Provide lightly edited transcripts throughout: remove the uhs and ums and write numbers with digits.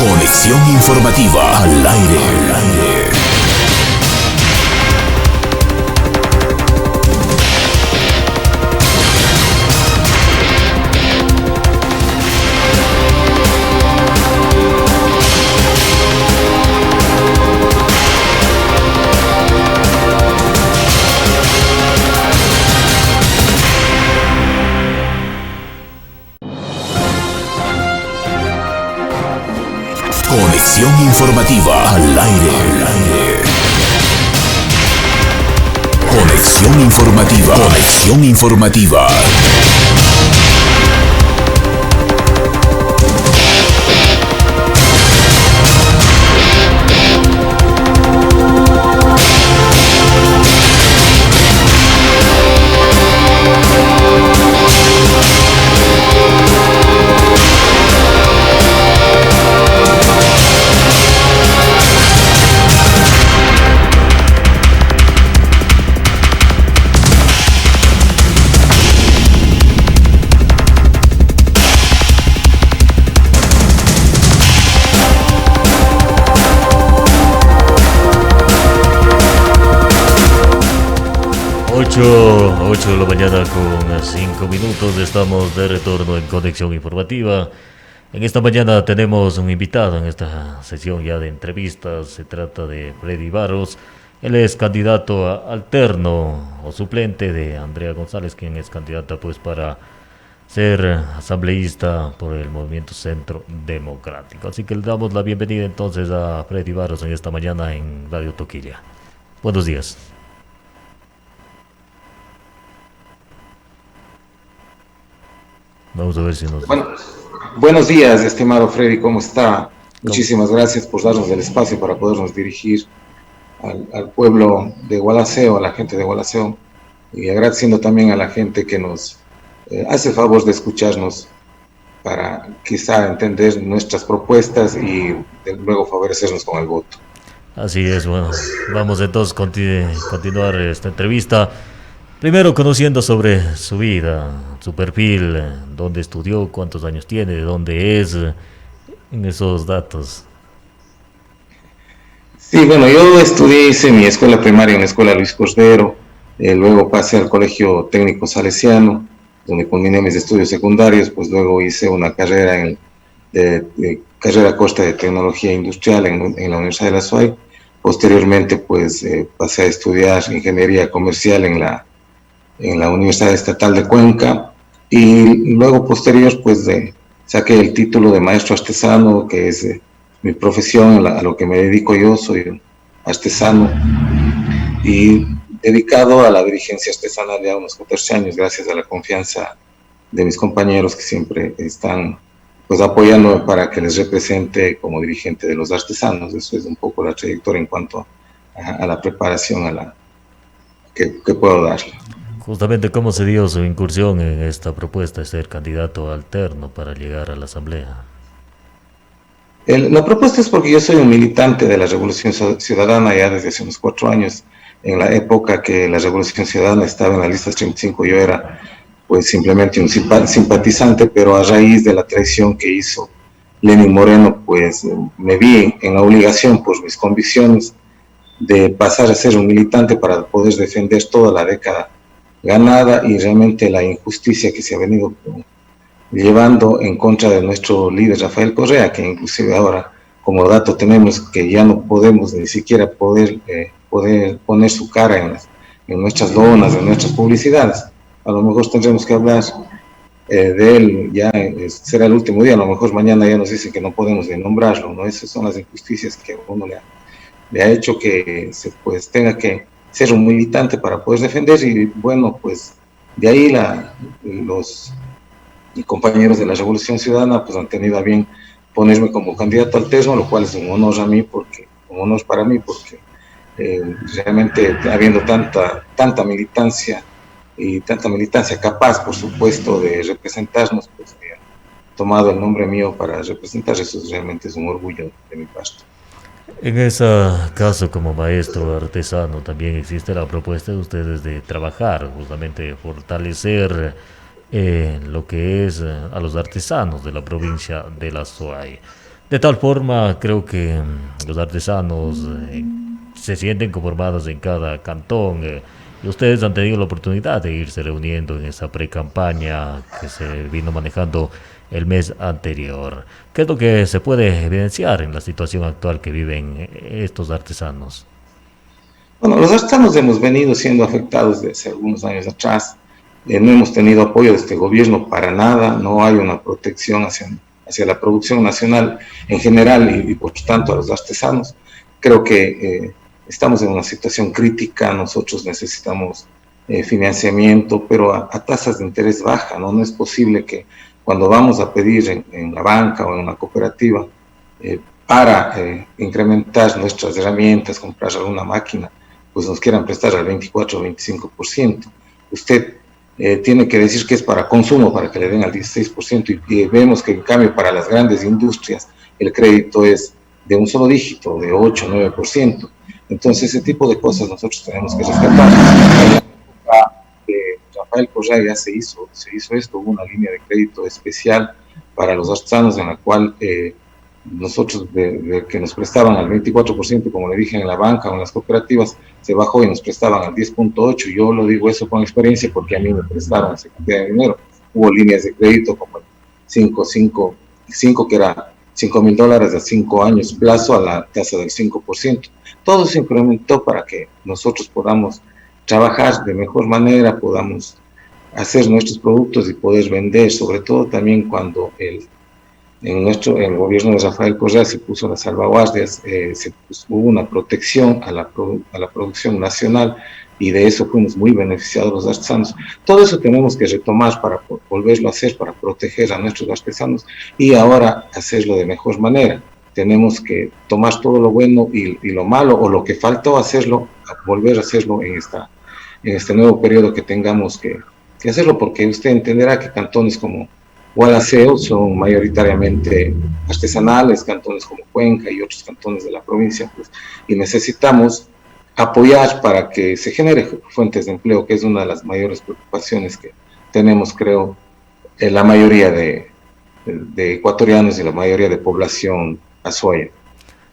Conexión informativa al aire. Conexión informativa al aire. Conexión informativa. Conexión informativa. Ocho de la mañana con 5 minutos, estamos de retorno en Conexión Informativa. En esta mañana tenemos un invitado en esta sesión ya de entrevistas. Se trata de Freddy Barros. Él es candidato alterno o suplente de Andrea González, quien es candidata pues para ser asambleísta por el Movimiento Centro Democrático. Así que le damos la bienvenida entonces a Freddy Barros en esta mañana en Radio Toquilla. Buenos días. Vamos a ver si nos... Buenos días, estimado Freddy, ¿cómo está? Muchísimas gracias por darnos el espacio para podernos dirigir al pueblo de Gualaceo, a la gente de Gualaceo, y agradeciendo también a la gente que nos hace el favor de escucharnos para quizá entender nuestras propuestas y luego favorecernos con el voto. Así es, bueno, vamos entonces a continuar esta entrevista. Primero conociendo sobre su vida, su perfil, dónde estudió, cuántos años tiene, de dónde es, en esos datos. Sí, bueno, yo hice mi escuela primaria en la escuela Luis Cordero, luego pasé al Colegio Técnico Salesiano, donde culminé mis estudios secundarios, pues luego hice una carrera carrera corta de tecnología industrial en la Universidad de la SUAY. Posteriormente, pues pasé a estudiar ingeniería comercial en la Universidad Estatal de Cuenca, y luego posterior pues saqué el título de maestro artesano, que es mi profesión, a lo que me dedico yo. Soy artesano y dedicado a la dirigencia artesanal ya unos 14 años, gracias a la confianza de mis compañeros que siempre están pues apoyándome para que les represente como dirigente de los artesanos. Eso es un poco la trayectoria en cuanto a la preparación que puedo darle. Justamente, ¿cómo se dio su incursión en esta propuesta de ser candidato alterno para llegar a la Asamblea? La propuesta es porque yo soy un militante de la Revolución Ciudadana ya desde hace unos 4 años. En la época que la Revolución Ciudadana estaba en la lista 35, yo era pues simplemente un simpatizante, pero a raíz de la traición que hizo Lenín Moreno, pues me vi en la obligación por mis convicciones de pasar a ser un militante para poder defender toda la década ganada y realmente la injusticia que se ha venido llevando en contra de nuestro líder Rafael Correa, que inclusive ahora como dato tenemos que ya no podemos ni siquiera poder poner su cara en nuestras lonas, en nuestras publicidades. A lo mejor tendremos que hablar de él, ya será el último día, a lo mejor mañana ya nos dicen que no podemos ni nombrarlo, ¿no? Esas son las injusticias que uno le ha hecho que se pues tenga que ser un militante para poder defender. Y bueno, pues de ahí los compañeros de la Revolución Ciudadana pues han tenido a bien ponerme como candidato alterno, lo cual es un honor para mí porque realmente habiendo tanta militancia y tanta militancia capaz, por supuesto, de representarnos, pues he tomado el nombre mío para representar. Eso realmente es un orgullo de mi parte. En ese caso, como maestro artesano, también existe la propuesta de ustedes de trabajar, justamente fortalecer lo que es a los artesanos de la provincia de la SUAY. De tal forma, creo que los artesanos se sienten conformados en cada cantón. Y ustedes han tenido la oportunidad de irse reuniendo en esa pre-campaña que se vino manejando el mes anterior. ¿Qué es lo que se puede evidenciar en la situación actual que viven estos artesanos? Bueno, los artesanos hemos venido siendo afectados desde algunos años atrás. No hemos tenido apoyo de este gobierno para nada, no hay una protección hacia la producción nacional en general y por tanto a los artesanos. Creo que estamos en una situación crítica, nosotros necesitamos financiamiento, pero a tasas de interés baja, ¿no? No es posible que cuando vamos a pedir en la banca o en una cooperativa para incrementar nuestras herramientas, comprar alguna máquina, pues nos quieran prestar al 24 o 25%. Usted tiene que decir que es para consumo, para que le den al 16%, y vemos que en cambio para las grandes industrias el crédito es de un solo dígito, de 8 o 9%. Entonces ese tipo de cosas nosotros tenemos que rescatar. En la época de Rafael Correa ya se hizo esto, hubo una línea de crédito especial para los artesanos en la cual nosotros de que nos prestaban al 24%, como le dije, en la banca o en las cooperativas, se bajó y nos prestaban al 10.8%. Yo lo digo eso con experiencia porque a mí me prestaron esa cantidad de dinero. Hubo líneas de crédito como el 5 que era $5,000 a 5 años plazo a la tasa del 5%. Todo se implementó para que nosotros podamos trabajar de mejor manera, podamos hacer nuestros productos y poder vender, sobre todo también cuando el gobierno de Rafael Correa se puso las salvaguardias, hubo una protección a la producción nacional y de eso fuimos muy beneficiados los artesanos. Todo eso tenemos que retomar para volverlo a hacer, para proteger a nuestros artesanos y ahora hacerlo de mejor manera. Tenemos que tomar todo lo bueno y lo malo, o lo que faltó hacerlo, volver a hacerlo en este nuevo periodo que tengamos que hacerlo, porque usted entenderá que cantones como Gualaceo son mayoritariamente artesanales, cantones como Cuenca y otros cantones de la provincia, pues, y necesitamos apoyar para que se genere fuentes de empleo, que es una de las mayores preocupaciones que tenemos, creo, la mayoría de ecuatorianos y la mayoría de población azuaya.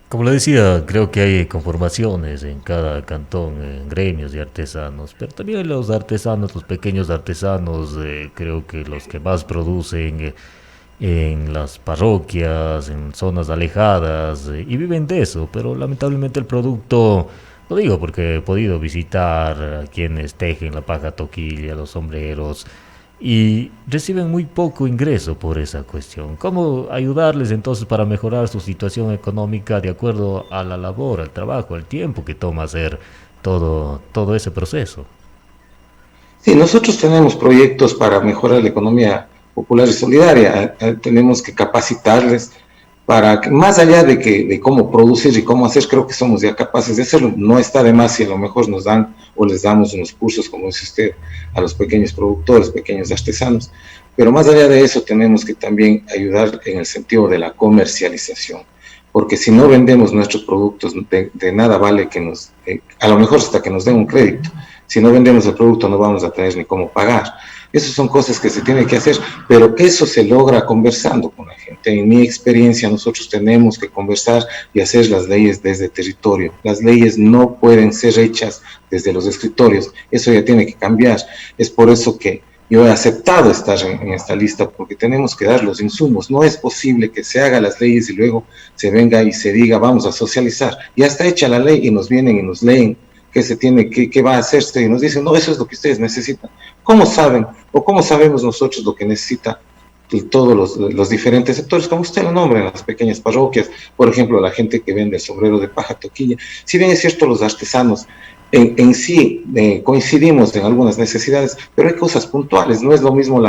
Como le decía, creo que hay conformaciones en cada cantón, en gremios de artesanos, pero también los artesanos, los pequeños artesanos, creo que los que más producen en las parroquias, en zonas alejadas, y viven de eso, pero lamentablemente el producto, lo digo porque he podido visitar a quienes tejen la paja toquilla, los sombreros, y reciben muy poco ingreso por esa cuestión. ¿Cómo ayudarles entonces para mejorar su situación económica de acuerdo a la labor, al trabajo, al tiempo que toma hacer todo ese proceso? Sí, nosotros tenemos proyectos para mejorar la economía popular y solidaria. Tenemos que capacitarles para que, más allá de cómo producir y cómo hacer, creo que somos ya capaces de hacerlo. No está de más si a lo mejor nos dan o les damos unos cursos, como dice usted, a los pequeños productores, pequeños artesanos. Pero más allá de eso, tenemos que también ayudar en el sentido de la comercialización. Porque si no vendemos nuestros productos, de nada vale que a lo mejor hasta que nos den un crédito. Si no vendemos el producto, no vamos a tener ni cómo pagar. Esas son cosas que se tienen que hacer, pero eso se logra conversando con la gente. En mi experiencia, nosotros tenemos que conversar y hacer las leyes desde territorio. Las leyes no pueden ser hechas desde los escritorios. Eso ya tiene que cambiar. Es por eso que yo he aceptado estar en esta lista, porque tenemos que dar los insumos. No es posible que se hagan las leyes y luego se venga y se diga, vamos a socializar. Ya está hecha la ley y nos vienen y nos leen qué va a hacerse y nos dicen, no, eso es lo que ustedes necesitan. ¿Cómo saben o cómo sabemos nosotros lo que necesita todos los diferentes sectores, como usted lo nombra, en las pequeñas parroquias? Por ejemplo, la gente que vende el sombrero de paja toquilla. Si bien es cierto, los artesanos en sí coincidimos en algunas necesidades, pero hay cosas puntuales. No es lo mismo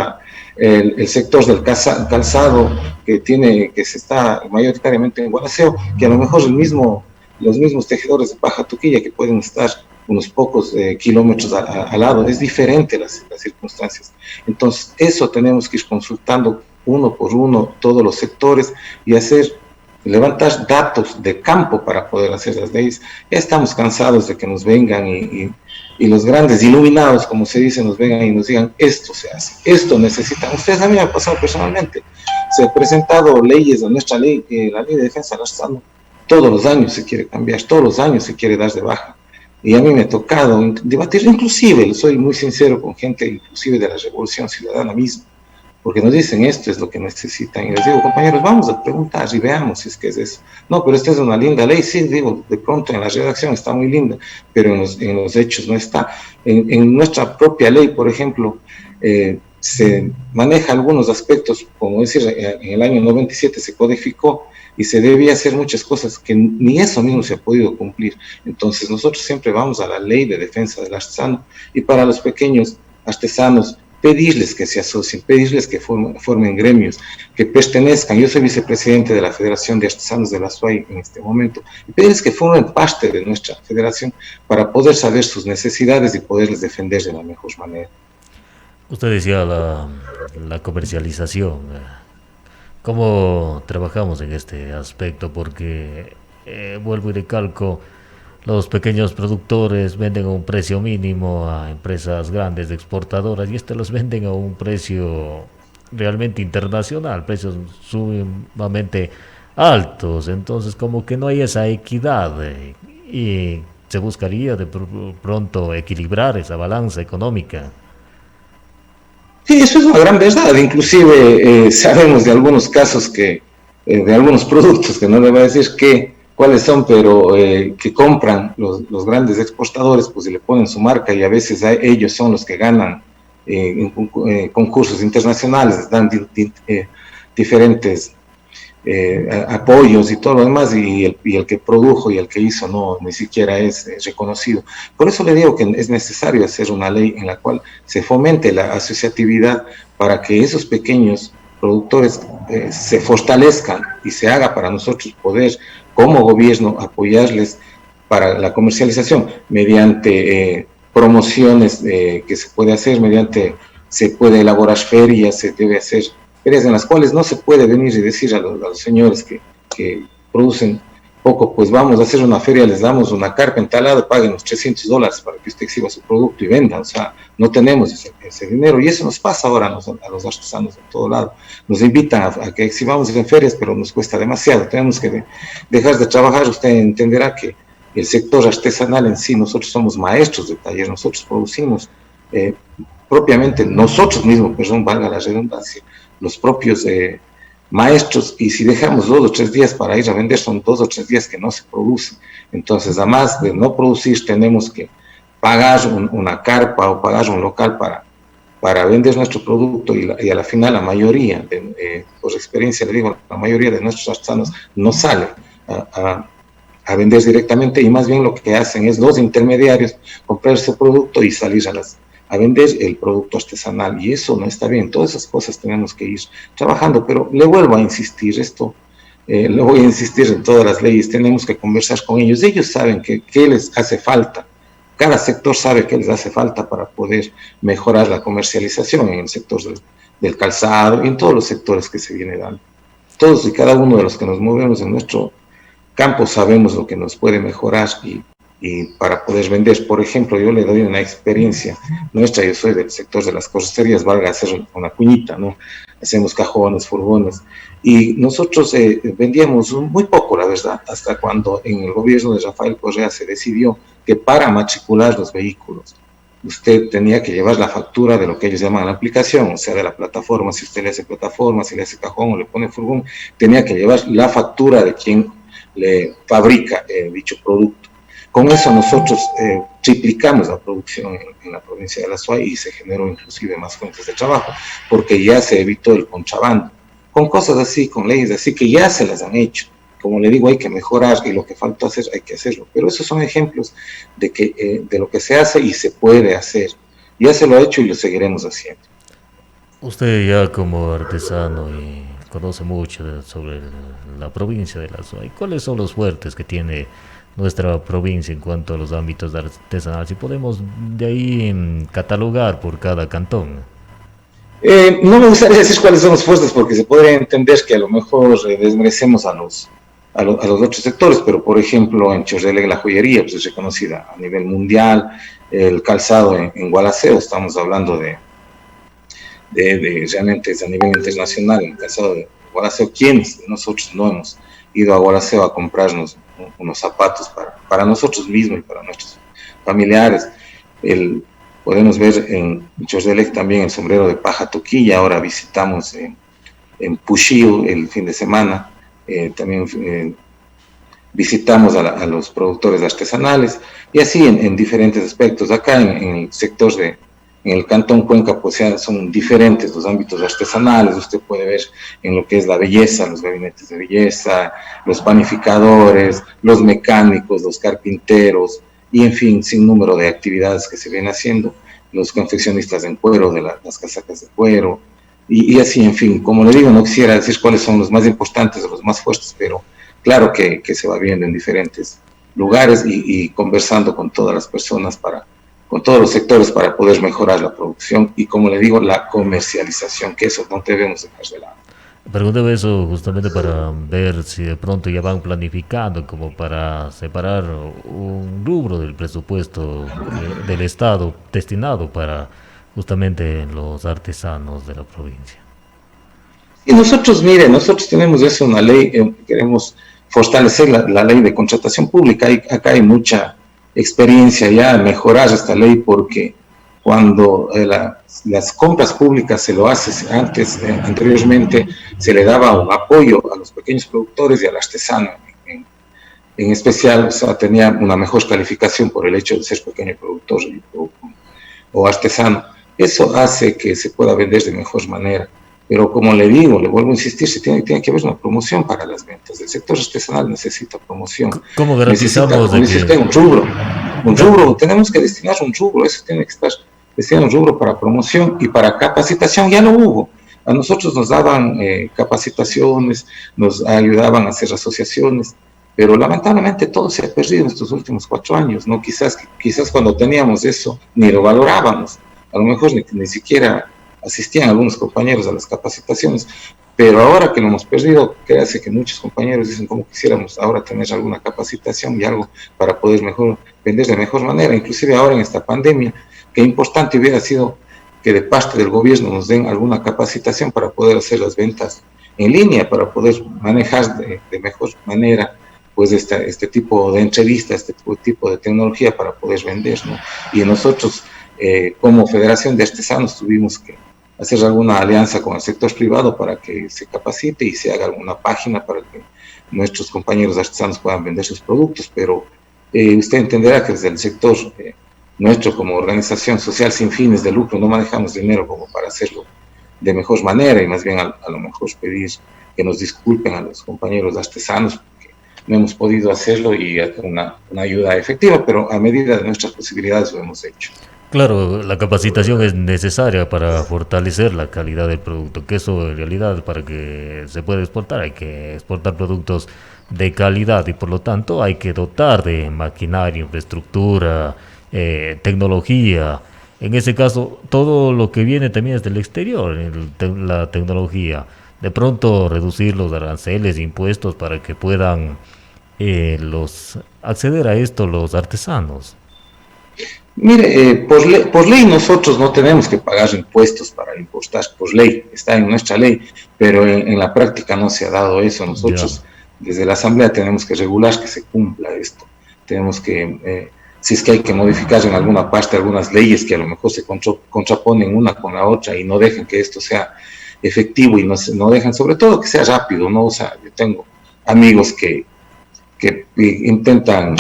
el sector del calzado que se está mayoritariamente en Gualaceo, que a lo mejor los mismos tejedores de paja toquilla, que pueden estar unos pocos kilómetros al lado. Es diferente las circunstancias. Entonces, eso tenemos que ir consultando uno por uno todos los sectores y levantar datos de campo para poder hacer las leyes. Ya estamos cansados de que nos vengan y los grandes iluminados, como se dice, nos vengan y nos digan, esto se hace, esto necesitan. Ustedes, a mí me ha pasado personalmente. Se han presentado leyes de nuestra ley, la ley de defensa del artesano, todos los años se quiere cambiar, todos los años se quiere dar de baja. Y a mí me ha tocado debatir, inclusive, soy muy sincero con gente, inclusive de la Revolución Ciudadana misma, porque nos dicen esto es lo que necesitan. Y les digo, compañeros, vamos a preguntar y veamos si es que es eso. No, pero esta es una linda ley, sí, digo, de pronto en la redacción está muy linda, pero en los hechos no está. En nuestra propia ley, por ejemplo, se maneja algunos aspectos, como decir, en el año 97 se codificó y se debía hacer muchas cosas que ni eso mismo se ha podido cumplir. Entonces nosotros siempre vamos a la ley de defensa del artesano y para los pequeños artesanos pedirles que se asocien, pedirles que formen gremios, que pertenezcan. Yo soy vicepresidente de la Federación de Artesanos de la SUAY en este momento, y pedirles que formen parte de nuestra federación para poder saber sus necesidades y poderles defender de la mejor manera. Usted decía la comercialización. ¿Cómo trabajamos en este aspecto? Porque, vuelvo y recalco, los pequeños productores venden a un precio mínimo a empresas grandes exportadoras y los venden a un precio realmente internacional, precios sumamente altos. Entonces, como que no hay esa equidad y se buscaría de pronto equilibrar esa balanza económica. Sí, eso es una gran verdad. Inclusive sabemos de algunos casos de algunos productos, que no le voy a decir cuáles son, pero que compran los grandes exportadores, pues y le ponen su marca y a veces ellos son los que ganan en concursos internacionales, dan diferentes apoyos y todo lo demás, y el que produjo y el que hizo no ni siquiera es reconocido. Por eso le digo que es necesario hacer una ley en la cual se fomente la asociatividad para que esos pequeños productores se fortalezcan y se haga para nosotros poder, como gobierno, apoyarles para la comercialización mediante promociones que se puede hacer, se puede elaborar ferias, se debe hacer ferias en las cuales no se puede venir y decir a los señores que producen poco, pues vamos a hacer una feria, les damos una carpa en tal lado, paguen los $300 para que usted exhiba su producto y venda. O sea, no tenemos ese dinero, y eso nos pasa ahora a los artesanos de todo lado. Nos invitan a que exhibamos en ferias, pero nos cuesta demasiado, tenemos que dejar de trabajar. Usted entenderá que el sector artesanal en sí, nosotros somos maestros de taller, nosotros producimos propiamente nosotros mismos, perdón, valga la redundancia, los propios maestros, y si dejamos 2 o 3 días para ir a vender, son 2 o 3 días que no se produce. Entonces, además de no producir, tenemos que pagar una carpa o pagar un local para vender nuestro producto, y a la final la mayoría, por experiencia le digo, la mayoría de nuestros artesanos no sale a vender directamente, y más bien lo que hacen es los intermediarios comprar ese producto y salir a vender el producto artesanal, y eso no está bien. Todas esas cosas tenemos que ir trabajando, pero le vuelvo a insistir, le voy a insistir en todas las leyes, tenemos que conversar con ellos saben qué les hace falta, cada sector sabe qué les hace falta para poder mejorar la comercialización en el sector del calzado y en todos los sectores que se viene dando. Todos y cada uno de los que nos movemos en nuestro campo sabemos lo que nos puede mejorar y para poder vender. Por ejemplo, yo le doy una experiencia nuestra, yo soy del sector de las corresterías, valga hacer una cuñita, ¿no? Hacemos cajones, furgones, y nosotros vendíamos muy poco, la verdad, hasta cuando en el gobierno de Rafael Correa se decidió que para matricular los vehículos, usted tenía que llevar la factura de lo que ellos llaman la aplicación, o sea, de la plataforma. Si usted le hace plataforma, si le hace cajón o le pone furgón, tenía que llevar la factura de quien le fabrica dicho producto. Con eso nosotros triplicamos la producción en la provincia de la SUAY y se generó inclusive más fuentes de trabajo, porque ya se evitó el contrabando. Con cosas así, con leyes así que ya se las han hecho. Como le digo, hay que mejorar, y lo que falta hacer hay que hacerlo. Pero esos son ejemplos de lo que se hace y se puede hacer. Ya se lo ha hecho y lo seguiremos haciendo. Usted ya como artesano y conoce mucho sobre la provincia de la SUAY. ¿Cuáles son los fuertes que tiene nuestra provincia en cuanto a los ámbitos de artesanal? Si podemos de ahí catalogar por cada cantón. No me gustaría decir cuáles son los fuertes, porque se podría entender que a lo mejor desmerecemos a los otros sectores, pero por ejemplo en Chorrele la joyería pues es reconocida a nivel mundial, el calzado en Gualaceo, estamos hablando de realmente es a nivel internacional, el calzado Gualaceo, quienes nosotros no hemos ido a Gualaceo a comprarnos unos zapatos para nosotros mismos y para nuestros familiares. Podemos ver en Chosdelec también el sombrero de paja toquilla. Ahora visitamos en Pushio el fin de semana. También visitamos a los productores artesanales y así en diferentes aspectos. Acá en el sector en el Cantón Cuenca, pues ya son diferentes los ámbitos artesanales. Usted puede ver en lo que es la belleza, los gabinetes de belleza, los panificadores, los mecánicos, los carpinteros, y en fin, sin número de actividades que se vienen haciendo, los confeccionistas en cuero, de las casacas de cuero, y así, en fin, como le digo, no quisiera decir cuáles son los más importantes o los más fuertes, pero claro que se va viendo en diferentes lugares y conversando con todas las personas, con todos los sectores para poder mejorar la producción y, como le digo, la comercialización, que eso no debemos dejar de lado. Pregúntame eso justamente para ver si de pronto ya van planificando como para separar un rubro del presupuesto del Estado destinado para justamente los artesanos de la provincia. Y nosotros, mire, nosotros tenemos eso, una ley, queremos fortalecer la ley de contratación pública. Acá hay mucha experiencia ya en mejorar esta ley, porque cuando las compras públicas se lo hace antes, anteriormente, se le daba un apoyo a los pequeños productores y al artesano en especial. O sea, tenía una mejor calificación por el hecho de ser pequeño productor o artesano. Eso hace que se pueda vender de mejor manera. Pero como le digo, le vuelvo a insistir, tiene que haber una promoción para las ventas. El sector artesanal necesita promoción. ¿Cómo garantizamos necesita un rubro, tenemos que destinar un rubro, eso tiene que estar destinado un rubro para promoción y para capacitación. Ya no hubo. A nosotros nos daban capacitaciones, nos ayudaban a hacer asociaciones, pero lamentablemente todo se ha perdido en estos últimos 4 años, ¿no? Quizás cuando teníamos eso ni lo valorábamos, a lo mejor ni siquiera asistían algunos compañeros a las capacitaciones, pero ahora que lo hemos perdido, créase que muchos compañeros dicen cómo quisiéramos ahora tener alguna capacitación y algo para poder vender de mejor manera. Inclusive ahora en esta pandemia, qué importante hubiera sido que de parte del gobierno nos den alguna capacitación para poder hacer las ventas en línea, para poder manejar de mejor manera pues este tipo de entrevistas, este tipo de tecnología para poder vender, ¿no? Y nosotros como Federación de Artesanos tuvimos que hacer alguna alianza con el sector privado para que se capacite y se haga alguna página para que nuestros compañeros artesanos puedan vender sus productos, pero usted entenderá que desde el sector nuestro como organización social sin fines de lucro no manejamos dinero como para hacerlo de mejor manera, y más bien a lo mejor pedir que nos disculpen a los compañeros artesanos porque no hemos podido hacerlo y una ayuda efectiva, pero a medida de nuestras posibilidades lo hemos hecho. Claro, la capacitación es necesaria para fortalecer la calidad del producto, que eso en realidad para que se pueda exportar hay que exportar productos de calidad y por lo tanto hay que dotar de maquinaria, infraestructura, tecnología. En ese caso, todo lo que viene también es del exterior, la tecnología. De pronto reducir los aranceles, impuestos para que puedan acceder a esto los artesanos. Mire, por ley nosotros no tenemos que pagar impuestos para importar, por ley, está en nuestra ley, pero en la práctica no se ha dado eso. Nosotros desde la Asamblea tenemos que regular que se cumpla esto. Tenemos que, si es que hay que modificar en alguna parte algunas leyes que a lo mejor se contraponen una con la otra y no dejen que esto sea efectivo y no dejan, sobre todo que sea rápido, ¿no? O sea, yo tengo amigos que intentan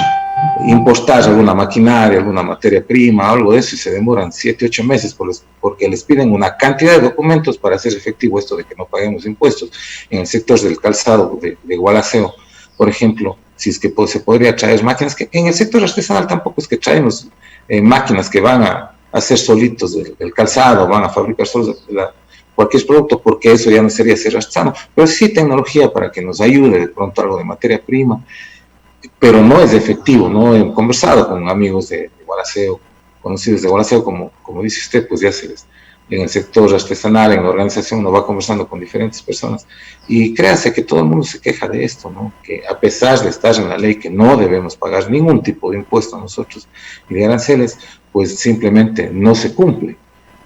importar alguna maquinaria, alguna materia prima, algo de eso, y se demoran 7, 8 meses porque les piden una cantidad de documentos para hacer efectivo esto de que no paguemos impuestos. En el sector del calzado de Gualaceo, por ejemplo, si es que se podría traer máquinas, que en el sector artesanal tampoco es que traemos máquinas que van a hacer solitos el calzado, van a fabricar solos cualquier producto, porque eso ya no sería ser artesano, pero sí tecnología para que nos ayude de pronto algo de materia prima, pero no es efectivo. No he conversado con amigos de Gualaceo, conocidos de Gualaceo, como dice usted, pues ya en el sector artesanal, en la organización, uno va conversando con diferentes personas, y créase que todo el mundo se queja de esto, ¿no? Que a pesar de estar en la ley que no debemos pagar ningún tipo de impuesto a nosotros y de aranceles, pues simplemente no se cumple.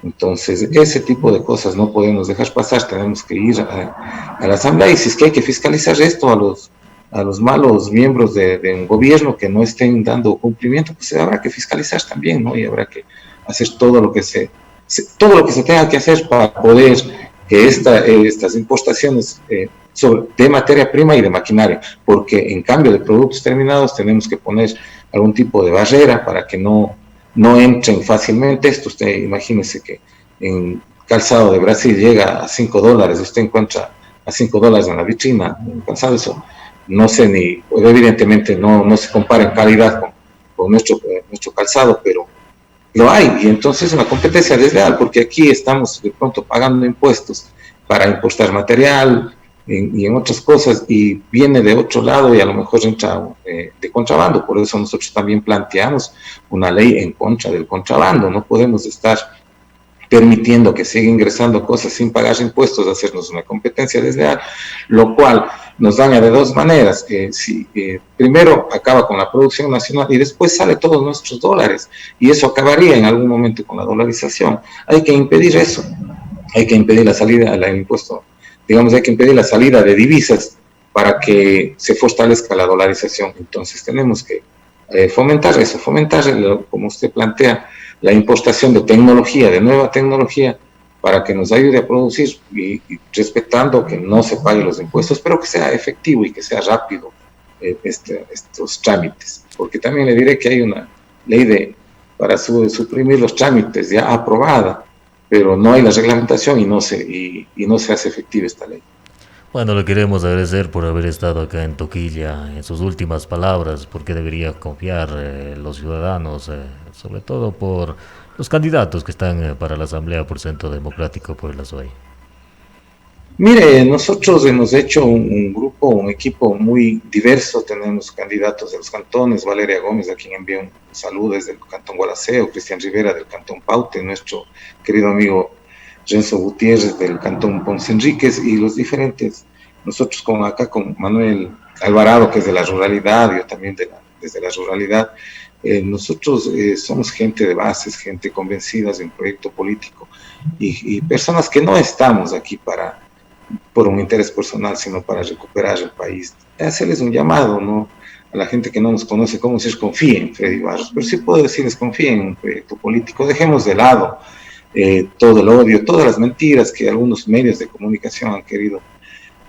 Entonces, ese tipo de cosas no podemos dejar pasar, tenemos que ir a la Asamblea y si es que hay que fiscalizar esto a los malos miembros de un gobierno que no estén dando cumplimiento, pues habrá que fiscalizar también, ¿no? Y habrá que hacer todo lo que todo lo que se tenga que hacer para poder que estas importaciones de materia prima y de maquinaria, porque en cambio de productos terminados tenemos que poner algún tipo de barrera para que no entren fácilmente esto. Usted imagínese que en calzado de Brasil llega a $5, usted encuentra a $5 en la vitrina, un calzado, eso no sé ni, evidentemente no se compara en calidad con nuestro calzado, pero lo hay, y entonces es una competencia desleal, porque aquí estamos de pronto pagando impuestos para importar material y en otras cosas, y viene de otro lado y a lo mejor entra de contrabando. Por eso nosotros también planteamos una ley en contra del contrabando. No podemos estar permitiendo que siga ingresando cosas sin pagar impuestos, hacernos una competencia desleal, lo cual nos daña de dos maneras. Primero acaba con la producción nacional y después sale todos nuestros dólares, y eso acabaría en algún momento con la dolarización. Hay que impedir eso, hay que impedir la salida del impuesto, digamos, hay que impedir la salida de divisas para que se fortalezca la dolarización. Entonces tenemos que fomentar eso, como usted plantea, la importación de tecnología, de nueva tecnología, para que nos ayude a producir y respetando que no se paguen los impuestos, pero que sea efectivo y que sea rápido estos trámites. Porque también le diré que hay una ley para suprimir los trámites ya aprobada, pero no hay la reglamentación y no se hace efectiva esta ley. Bueno, le queremos agradecer por haber estado acá en Toquilla, en sus últimas palabras, porque debería confiar los ciudadanos, sobre todo por los candidatos que están para la Asamblea por Centro Democrático por la SOE. Mire, nosotros hemos hecho un equipo muy diverso. Tenemos candidatos de los cantones, Valeria Gómez, a quien envío un saludo desde el Cantón Gualaceo, Cristian Rivera del Cantón Paute, nuestro querido amigo Renzo Gutiérrez del Cantón Ponce Enríquez, y los diferentes, nosotros con Manuel Alvarado, que es de la ruralidad, yo también desde la ruralidad. Nosotros somos gente de bases, gente convencida de un proyecto político, y personas que no estamos aquí por un interés personal, sino para recuperar el país. Hacerles un llamado, ¿no?, a la gente que no nos conoce, cómo se confía en Freddy Barros, pero sí puedo decirles, confíen en un proyecto político, dejemos de lado todo el odio, todas las mentiras que algunos medios de comunicación han querido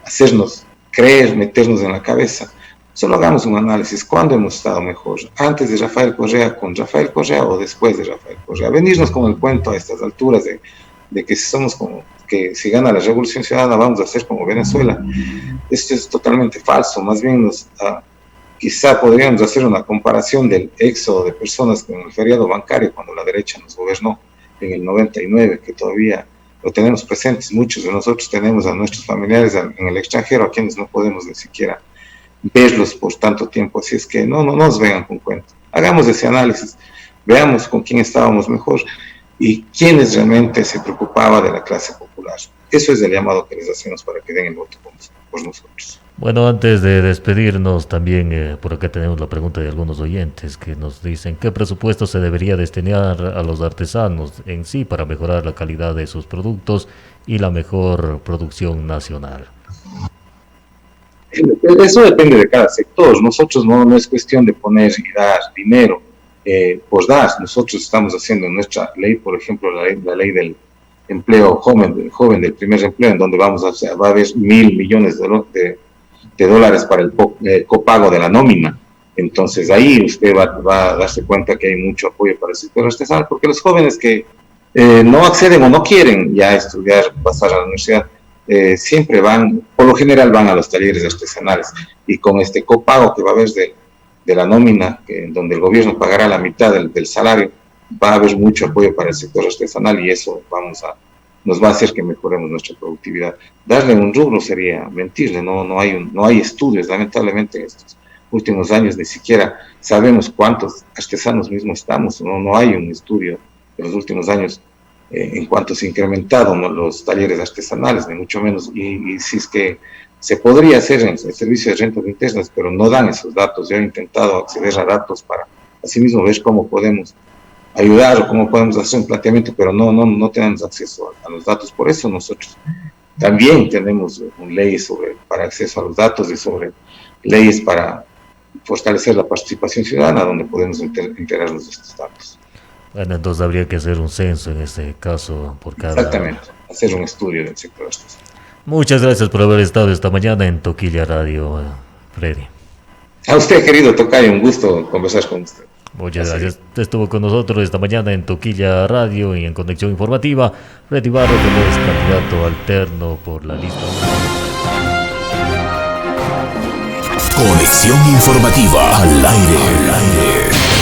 hacernos creer, meternos en la cabeza. Solo hagamos un análisis. ¿Cuándo hemos estado mejor? ¿Antes de Rafael Correa, con Rafael Correa, o después de Rafael Correa? Venirnos con el cuento a estas alturas de que que si gana la Revolución Ciudadana vamos a ser como Venezuela, esto es totalmente falso. Más bien quizá podríamos hacer una comparación del éxodo de personas con el feriado bancario cuando la derecha nos gobernó en el 99, que todavía lo tenemos presentes. Muchos de nosotros tenemos a nuestros familiares en el extranjero, a quienes no podemos ni siquiera verlos por tanto tiempo. Así es que no nos vengan con cuentos. Hagamos ese análisis, veamos con quién estábamos mejor y quiénes realmente se preocupaba de la clase popular. Eso es el llamado que les hacemos para que den el voto por nosotros. Bueno, antes de despedirnos, también por acá tenemos la pregunta de algunos oyentes que nos dicen qué presupuesto se debería destinar a los artesanos en sí para mejorar la calidad de sus productos y la mejor producción nacional. Eso depende de cada sector. Nosotros no es cuestión de poner y dar dinero por dar. Nosotros estamos haciendo nuestra ley, por ejemplo, la ley del empleo joven del primer empleo, en donde va a haber 1.000 millones de dólares para el copago de la nómina. Entonces ahí usted va a darse cuenta que hay mucho apoyo para el sector artesanal, porque los jóvenes que no acceden o no quieren ya estudiar, pasar a la universidad, siempre por lo general van a los talleres artesanales, y con este copago que va a haber de la nómina, donde el gobierno pagará la mitad del salario, va a haber mucho apoyo para el sector artesanal, y eso nos va a hacer que mejoremos nuestra productividad. Darle un rubro sería mentirle. No hay estudios, lamentablemente en estos últimos años ni siquiera sabemos cuántos artesanos mismos estamos. No hay un estudio de los últimos años en cuanto se ha incrementado, ¿no?, los talleres artesanales, ni mucho menos. Y si es que se podría hacer en el servicio de rentas internas, pero no dan esos datos. Yo he intentado acceder a datos para asimismo ver cómo podemos ayudar o cómo podemos hacer un planteamiento, pero no tenemos acceso a los datos. Por eso nosotros también tenemos leyes para acceso a los datos y sobre leyes para fortalecer la participación ciudadana, donde podemos enterarnos de estos datos. Bueno, entonces habría que hacer un censo en este caso por cada... Exactamente, hacer un estudio del sector. Muchas gracias por haber estado esta mañana en Toquilla Radio, Freddy. A usted, querido tocayo, un gusto conversar con usted. Muchas gracias. Estuvo con nosotros esta mañana en Toquilla Radio y en Conexión Informativa, Freddy Barros, que es candidato alterno por la lista. Conexión Informativa al aire.